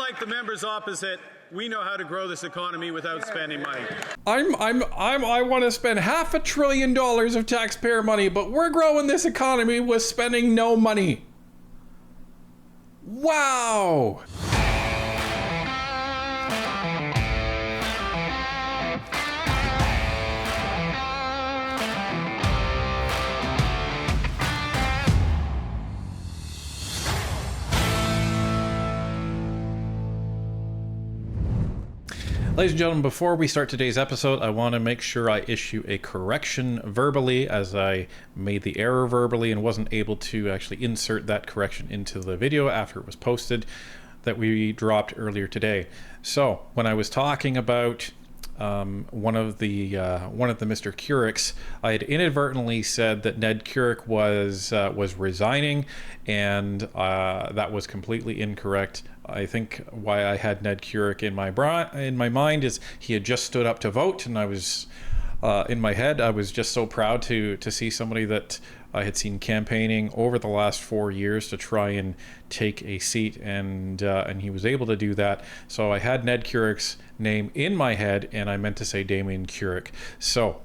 unlike the members opposite, we know how to grow this economy without spending money. I want to spend $500 billion of taxpayer money, but we're growing this economy with spending no money. Wow. Ladies and gentlemen, before we start today's episode, I want to make sure I issue a correction verbally, as I made the error verbally and wasn't able to actually insert that correction into the video after it was posted that we dropped earlier today. So when I was talking about one of the Mr. Keuriks, I had inadvertently said that Ned Keurick was resigning, and that was completely incorrect. I think why I had Ned Keurick in my mind is he had just stood up to vote, and I was in my head I was just so proud to see somebody that I had seen campaigning over the last 4 years to try and take a seat, and he was able to do that. So I had Ned Keurick's name in my head, and I meant to say Damien Keurick. So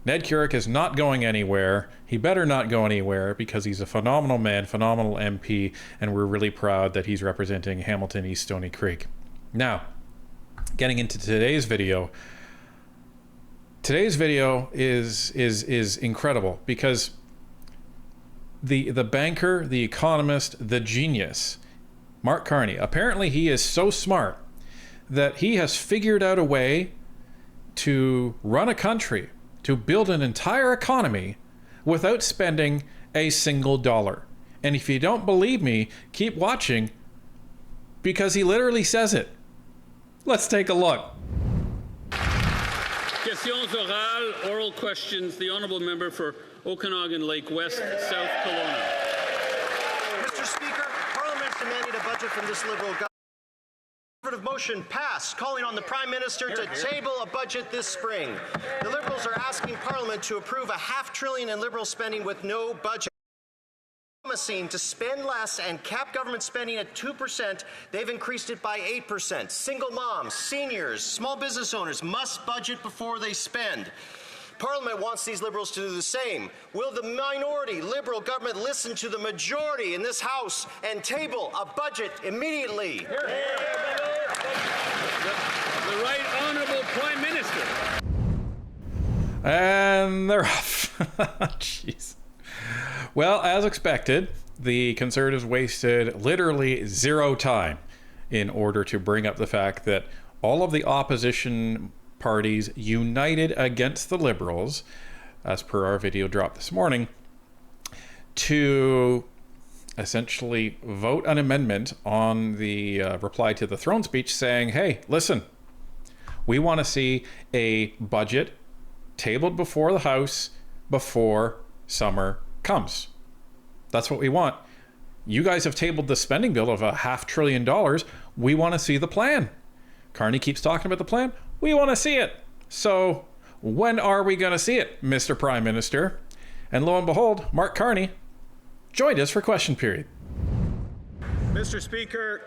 Ned Keurick is not going anywhere. He better not go anywhere, because he's a phenomenal man, phenomenal MP, and we're really proud that he's representing Hamilton East Stony Creek. Now, getting into today's video. Today's video is incredible, because the banker, the economist, the genius, Mark Carney, apparently he is so smart that he has figured out a way to run a country, to build an entire economy without spending a single dollar. And if you don't believe me, keep watching, because he literally says it. Let's take a look. Questions orales, oral questions. The honourable member for Okanagan Lake West, South Kelowna. Mr. Speaker, Parliament demanded a budget from this Liberal government. Motion passed, calling on the Prime Minister to table a budget this spring. The Liberals are asking Parliament to approve $500 billion in Liberal spending with no budget. Promising to spend less and cap government spending at 2%, they've increased it by 8%. Single moms, seniors, small business owners must budget before they spend. Parliament wants these Liberals to do the same. Will the minority Liberal government listen to the majority in this House and table a budget immediately? The Right Honourable Prime Minister. And they're off. Jeez. Well, as expected, the Conservatives wasted literally zero time in order to bring up the fact that all of the opposition parties united against the Liberals, as per our video drop this morning, to essentially vote an amendment on the reply to the throne speech saying, hey, listen, we want to see a budget tabled before the House before summer comes. That's what we want. You guys have tabled the spending bill of $500 billion. We want to see the plan. Carney keeps talking about the plan. We want to see it. So when are we going to see it, Mr. Prime Minister? And lo and behold, Mark Carney joined us for question period. Mr. Speaker,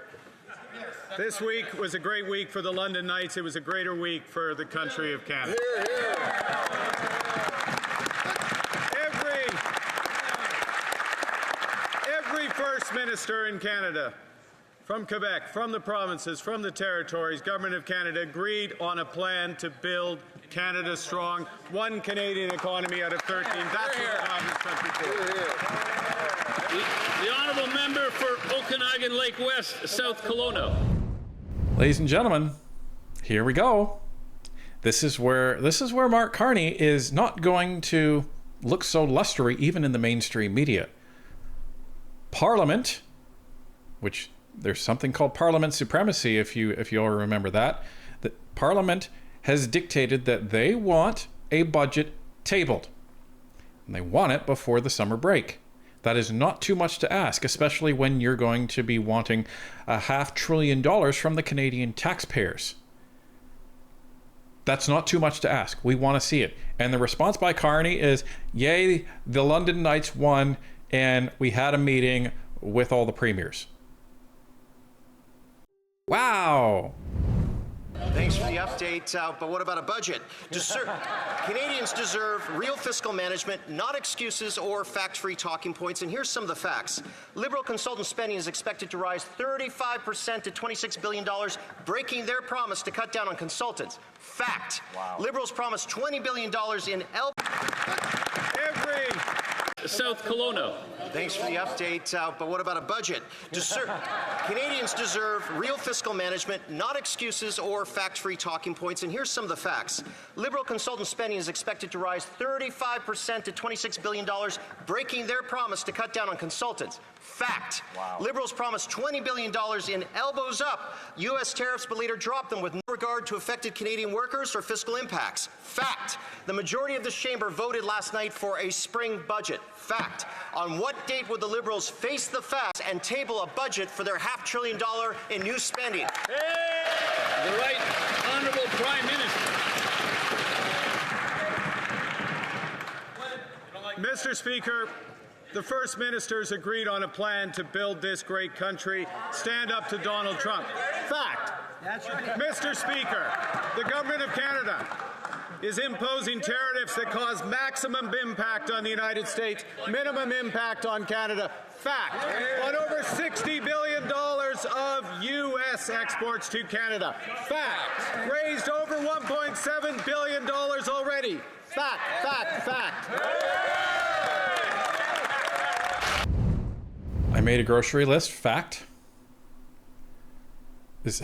this week was a great week for the London Knights. It was a greater week for the country of Canada. Every First Minister in Canada, from Quebec, from the provinces, from the territories, Government of Canada agreed on a plan to build Canada strong, one Canadian economy out of 13. That's what the province country did. The honourable member for Okanagan Lake West, South Kelowna. Ladies and gentlemen, here we go. This is where Mark Carney is not going to look so lustery even in the mainstream media. Parliament, which there's something called Parliament supremacy, if you all remember that Parliament has dictated that they want a budget tabled, and they want it before the summer break. That is not too much to ask, especially when you're going to be wanting $500 billion from the Canadian taxpayers. That's not too much to ask. We want to see it. And the response by Carney is, yay, the London Knights won, and we had a meeting with all the premiers. Wow. update, but what about a budget? Canadians deserve real fiscal management, not excuses or fact-free talking points. And here's some of the facts. Liberal consultant spending is expected to rise 35% to $26 billion, breaking their promise to cut down on consultants. Fact. Wow. Liberals promised $20 billion in South Kelowna. Thanks for the update, but what about a budget? Canadians deserve real fiscal management, not excuses or fact-free talking points. And here's some of the facts. Liberal consultant spending is expected to rise 35% to $26 billion, breaking their promise to cut down on consultants. Fact. Wow. Liberals promised $20 billion in elbows up U.S. tariffs, but later dropped them with no regard to affected Canadian workers or fiscal impacts. Fact. The majority of this chamber voted last night for a spring budget. Fact. On what date would the Liberals face the facts and table a budget for their $500 billion in new spending? The Right Honourable Prime Minister. Mr. Speaker, the First Minister's agreed on a plan to build this great country. Stand up to Donald Trump. Fact. That's right. Mr. Speaker, the Government of Canada is imposing tariffs that cause maximum impact on the United States, minimum impact on Canada. Fact. On over $60 billion of U.S. exports to Canada. Fact. Raised over $1.7 billion already. Fact, fact, fact. I made a grocery list. Fact. Is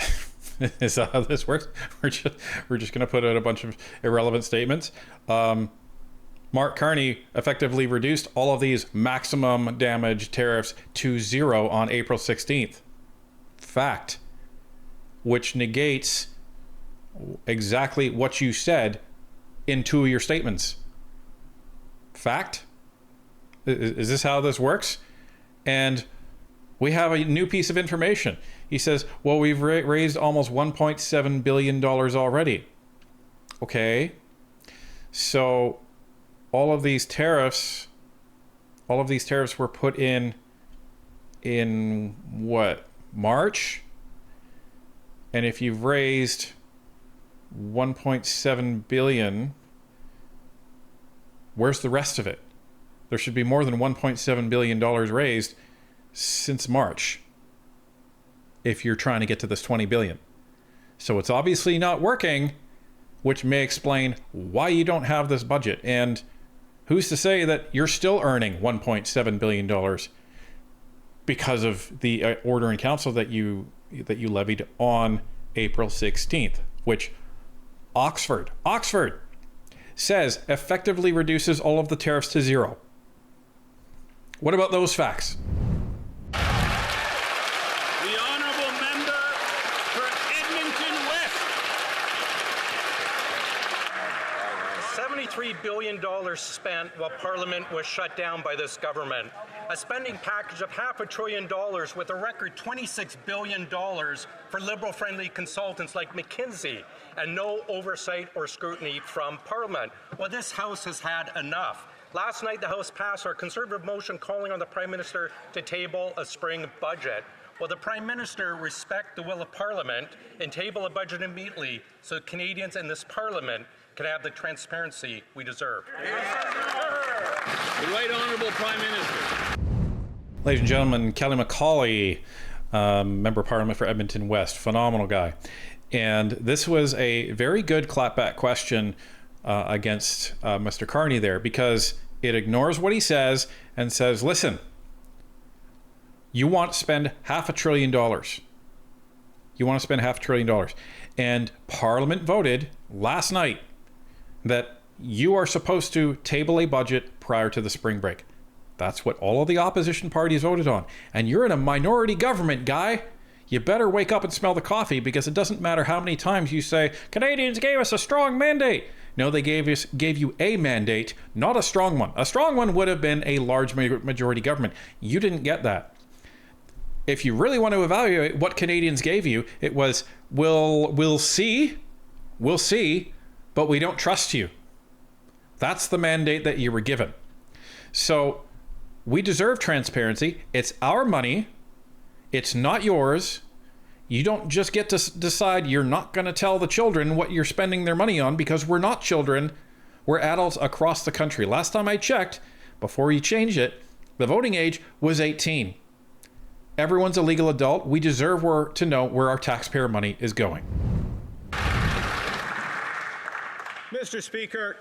that how this works? We're just going to put out a bunch of irrelevant statements. Mark Carney effectively reduced all of these maximum damage tariffs to 0 on April 16th. Fact. Which negates exactly what you said in 2 of your statements. Fact. Is this how this works? And we have a new piece of information. He says, well, we've raised almost $1.7 billion already. Okay. So all of these tariffs were put in what, March? And if you've raised 1.7 billion, where's the rest of it? There should be more than $1.7 billion raised since March if you're trying to get to this 20 billion. So it's obviously not working, which may explain why you don't have this budget. And who's to say that you're still earning $1.7 billion because of the order in council that you levied on April 16th, which Oxford says effectively reduces all of the tariffs to 0. What about those facts? The honourable member for Edmonton West. $73 billion spent while Parliament was shut down by this government. A spending package of $500 billion with a record $26 billion for Liberal-friendly consultants like McKinsey, and no oversight or scrutiny from Parliament. Well, this House has had enough. Last night, the House passed our Conservative motion calling on the Prime Minister to table a spring budget. Will the Prime Minister respect the will of Parliament and table a budget immediately so Canadians in this Parliament can have the transparency we deserve? The Right Honourable Prime Minister. Ladies and gentlemen, Kelly McCauley, Member of Parliament for Edmonton West, phenomenal guy. And this was a very good clapback question against Mr. Carney there, because it ignores what he says and says, listen, you want to spend $500 billion. You want to spend $500 billion. And Parliament voted last night that you are supposed to table a budget prior to the spring break. That's what all of the opposition parties voted on. And you're in a minority government, guy. You better wake up and smell the coffee, because it doesn't matter how many times you say, Canadians gave us a strong mandate. No, they gave you a mandate, not a strong one. A strong one would have been a large majority government. You didn't get that. If you really want to evaluate what Canadians gave you, it was, we'll see, but we don't trust you. That's the mandate that you were given. So we deserve transparency. It's our money. It's not yours. You don't just get to decide you're not going to tell the children what you're spending their money on, because we're not children. We're adults across the country. Last time I checked, before you change it, the voting age was 18. Everyone's a legal adult. We deserve to know where our taxpayer money is going. Mr. Speaker,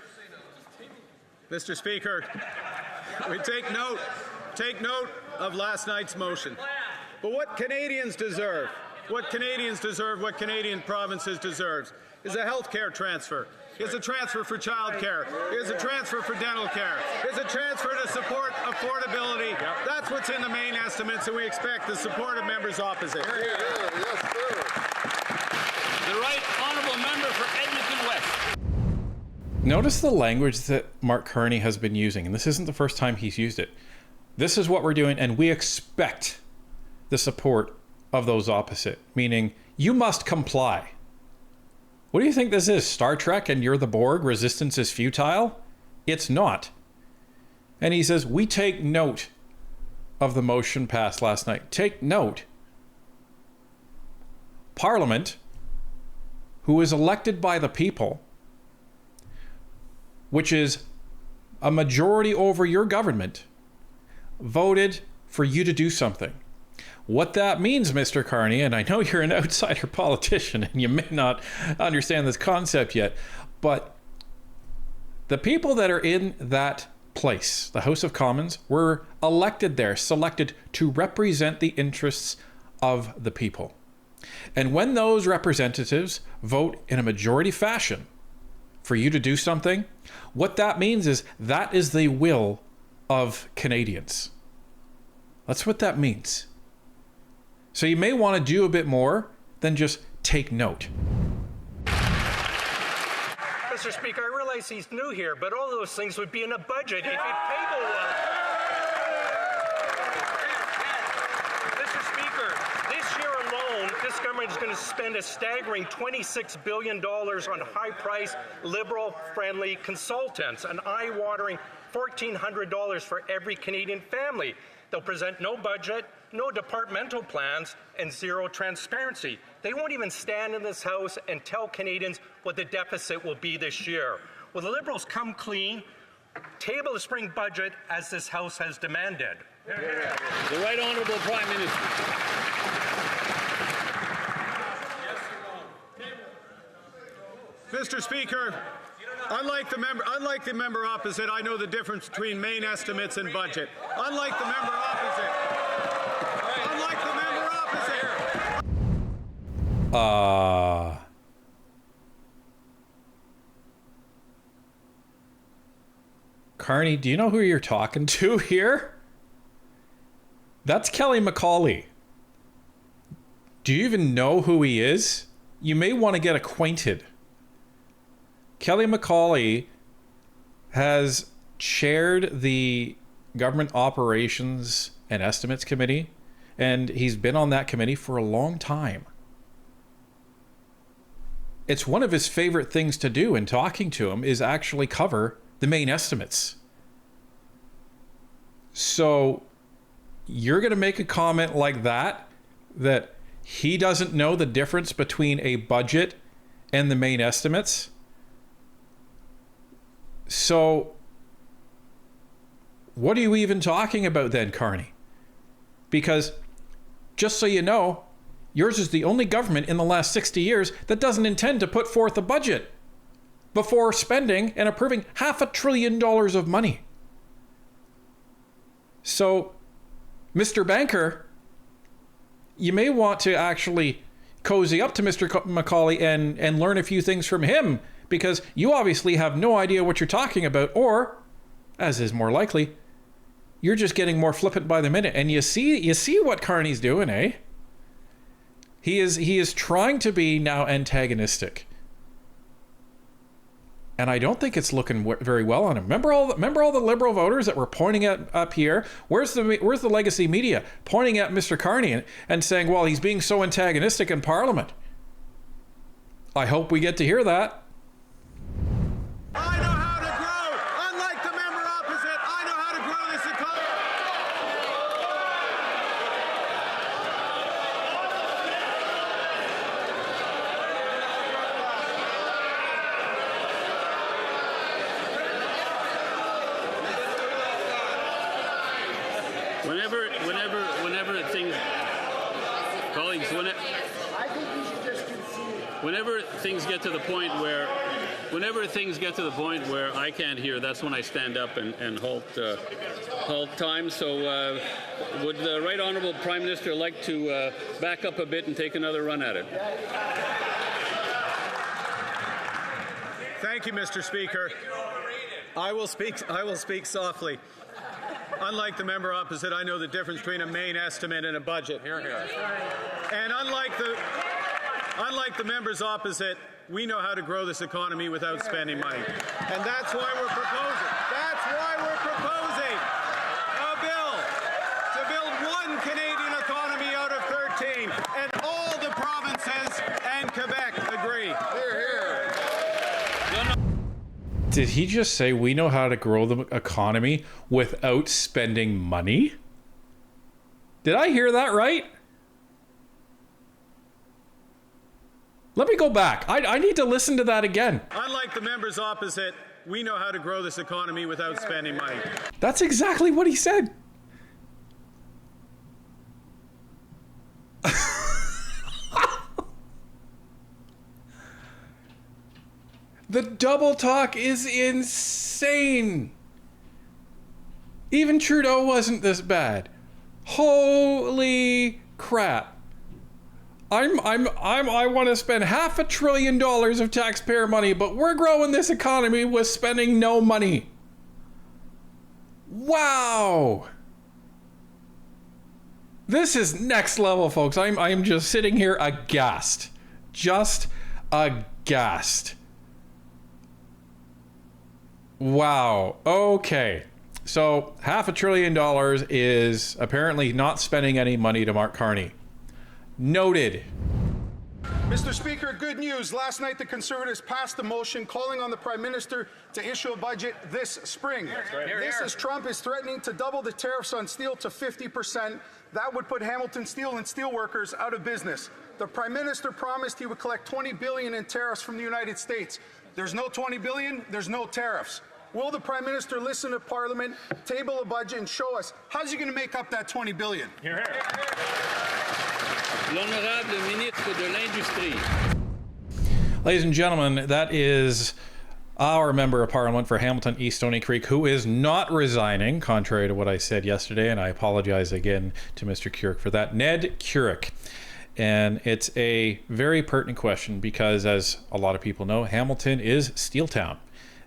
we take note of last night's motion. But what Canadians deserve, what Canadian provinces deserves, is a health care transfer. Is a transfer for child care. Is a transfer for dental care. Is a transfer to support affordability. That's what's in the main estimates, and we expect the support of members opposite. The right honourable member for Edmonton West. Notice the language that Mark Carney has been using, and this isn't the first time he's used it. This is what we're doing, and we expect the support of those opposite, meaning you must comply. What do you think this is? Star Trek and you're the Borg? Resistance is futile? It's not. And he says, we take note of the motion passed last night. Take note. Parliament, who is elected by the people, which is a majority over your government, voted for you to do something. What that means, Mr. Carney, and I know you're an outsider politician and you may not understand this concept yet, but the people that are in that place, the House of Commons, were elected there, selected to represent the interests of the people. And when those representatives vote in a majority fashion for you to do something, what that means is that is the will of Canadians. That's what that means. So you may want to do a bit more than just take note. Mr. Speaker, I realize he's new here, but all those things would be in a budget if you'd table one. Mr. Speaker, this year alone, this government is going to spend a staggering $26 billion on high-priced, liberal-friendly consultants, an eye-watering $1,400 for every Canadian family. They'll present no budget, no departmental plans, and zero transparency. They won't even stand in this House and tell Canadians what the deficit will be this year. Will the Liberals come clean, table the spring budget as this House has demanded? The Right Honourable Prime Minister. Mr. Speaker, unlike the member opposite, I know the difference between main estimates and budget. Unlike the member opposite. Carney, do you know who you're talking to here? That's Kelly McCauley. Do you even know who he is? You may want to get acquainted. Kelly McCauley has chaired the Government Operations and Estimates Committee, and he's been on that committee for a long time. It's one of his favorite things to do in talking to him is actually cover the main estimates. So you're going to make a comment like that he doesn't know the difference between a budget and the main estimates? So what are you even talking about then, Carney? Because just so you know, yours is the only government in the last 60 years that doesn't intend to put forth a budget before spending and approving $500 billion of money. So, Mr. Banker, you may want to actually cozy up to Mr. McCauley and learn a few things from him, because you obviously have no idea what you're talking about, or, as is more likely, you're just getting more flippant by the minute. And you see what Carney's doing, eh? He is trying to be now antagonistic, and I don't think it's looking very well on him. Remember all the Liberal voters that were pointing at Pierre? Where's the legacy media pointing at Mr. Carney and saying, well, he's being so antagonistic in Parliament? I hope we get to hear that. I know how to grow. Unlike the member opposite, I know how to grow this economy. Whenever things, colleagues, whenever things get to the point where I can't hear, that's when I stand up and halt time. So would the Right Honourable Prime Minister like to back up a bit and take another run at it? Thank you, Mr. Speaker. I will speak softly. Unlike the member opposite, I know the difference between a main estimate and a budget. Here. And unlike the members opposite, we know how to grow this economy without spending money. And that's why we're proposing a bill to build one Canadian economy out of 13. And all the provinces and Quebec agree. Here. Did he just say we know how to grow the economy without spending money? Did I hear that right? Let me go back. I need to listen to that again. Unlike the members opposite, we know how to grow this economy without spending money. That's exactly what he said. The double talk is insane. Even Trudeau wasn't this bad. Holy crap. I want to spend $500 billion of taxpayer money, but we're growing this economy with spending no money. Wow. This is next level, folks. I'm just sitting here aghast. Just aghast. Wow. Okay. So $500 billion is apparently not spending any money to Mark Carney. Noted. Mr. Speaker, good news. Last night, the Conservatives passed a motion calling on the Prime Minister to issue a budget this spring. This as Trump is threatening to double the tariffs on steel to 50%. That would put Hamilton Steel and steelworkers out of business. The Prime Minister promised he would collect $20 billion in tariffs from the United States. There's no $20 billion, there's no tariffs. Will the Prime Minister listen to Parliament, table a budget, and show us how's he going to make up that $20 billion? L'honorable ministre de l'Industrie. Ladies and gentlemen, that is our Member of Parliament for Hamilton East Stony Creek, who is not resigning, contrary to what I said yesterday, and I apologize again to Mr. Curick for that. Ned Curick. And it's a very pertinent question because, as a lot of people know, Hamilton is Steel Town.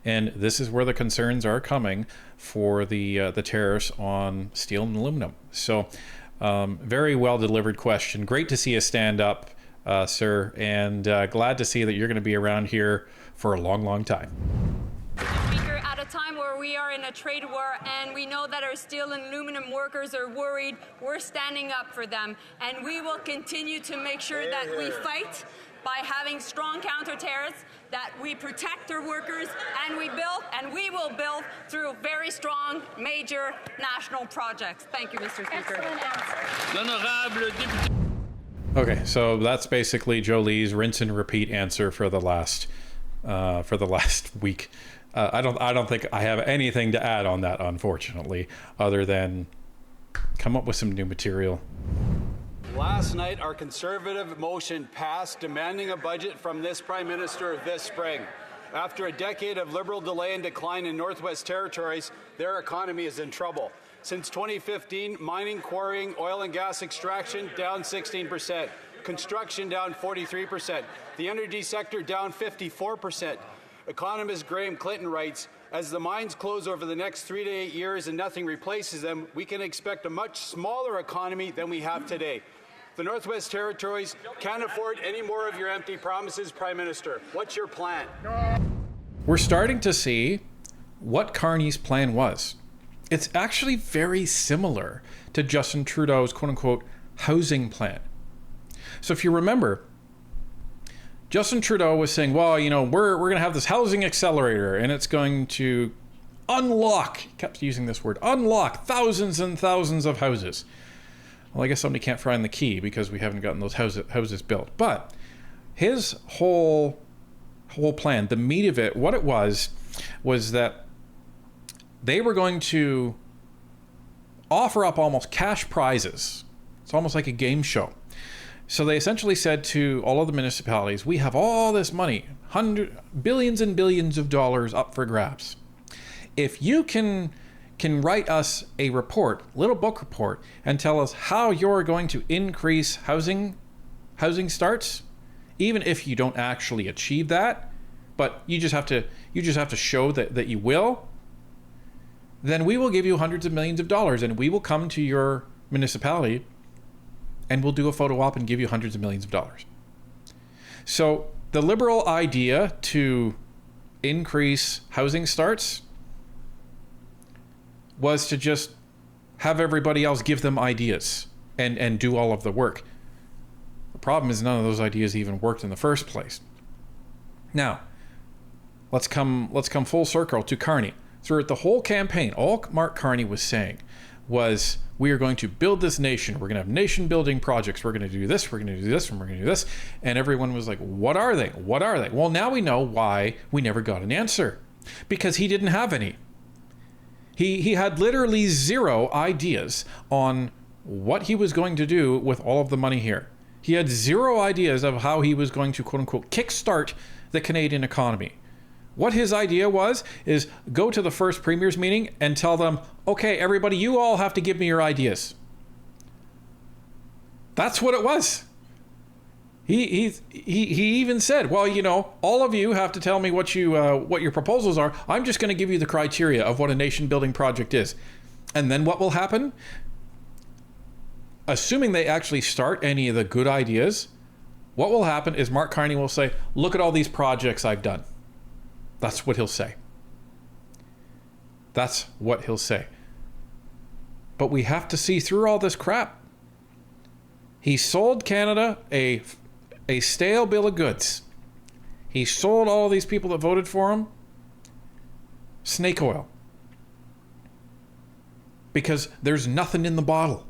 And this is where the concerns are coming for the tariffs on steel and aluminum. So very well delivered question. Great to see you stand up, sir, and glad to see that you're going to be around here for a long, long time. Speaker, at a time where we are in a trade war and we know that our steel and aluminum workers are worried, we're standing up for them. And we will continue to make sure that we fight by having strong counter tariffs, that we protect our workers, and we will build through very strong, major national projects. Thank you, Mr. Speaker. L'honorable député. Okay, so that's basically Jolie's rinse and repeat answer for the last week. I don't think I have anything to add on that, unfortunately, other than come up with some new material. Last night, our Conservative motion passed demanding a budget from this Prime Minister this spring. After a decade of Liberal delay and decline in Northwest Territories, their economy is in trouble. Since 2015, mining, quarrying, oil and gas extraction down 16%, construction down 43%, the energy sector down 54%. Economist Graham Clinton writes, as the mines close over the next 3 to 8 years and nothing replaces them, we can expect a much smaller economy than we have today. The Northwest Territories can't afford any more of your empty promises, Prime Minister. What's your plan? We're starting to see what Carney's plan was. It's actually very similar to Justin Trudeau's quote-unquote housing plan. So if you remember, Justin Trudeau was saying, well, you know, we're going to have this housing accelerator and it's going to unlock, he kept using this word, unlock thousands and thousands of houses. Well, I guess somebody can't find the key because we haven't gotten those houses built. But his whole plan, the meat of it, what it was that they were going to offer up almost cash prizes. It's almost like a game show. So they essentially said to all of the municipalities, we have all this money, billions and billions of dollars up for grabs. If you can write us a report, little book report, and tell us how you're going to increase housing starts, even if you don't actually achieve that, but you just have to show that you will, then we will give you hundreds of millions of dollars, and we will come to your municipality and we'll do a photo op and give you hundreds of millions of dollars. So the Liberal idea to increase housing starts was to just have everybody else give them ideas and do all of the work. The problem is none of those ideas even worked in the first place. Now, let's come full circle to Carney. Throughout the whole campaign, all Mark Carney was saying was, we are going to build this nation. We're going to have nation building projects. We're going to do this. We're going to do this. And we're going to do this. And everyone was like, what are they? What are they? Well, now we know why we never got an answer, because he didn't have any. He had literally zero ideas on what he was going to do with all of the money here. He had zero ideas of how he was going to, quote unquote, kickstart the Canadian economy. What his idea was is go to the first premier's meeting and tell them, okay, everybody, you all have to give me your ideas. That's what it was. He even said, well, you know, all of you have to tell me what your proposals are. I'm just going to give you the criteria of what a nation building project is. And then what will happen? Assuming they actually start any of the good ideas, what will happen is Mark Carney will say, look at all these projects I've done. That's what he'll say. That's what he'll say. But we have to see through all this crap. He sold Canada a stale bill of goods. He sold all these people that voted for him snake oil. Because there's nothing in the bottle.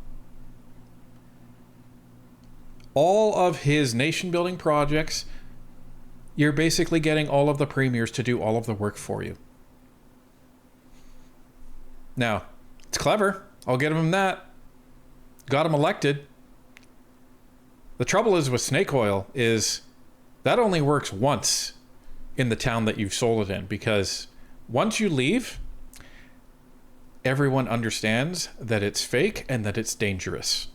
All of his nation building projects, you're basically getting all of the premiers to do all of the work for you. Now, it's clever. I'll give him that. Got him elected. The trouble is with snake oil is that only works once in the town that you've sold it in, because once you leave, everyone understands that it's fake and that it's dangerous.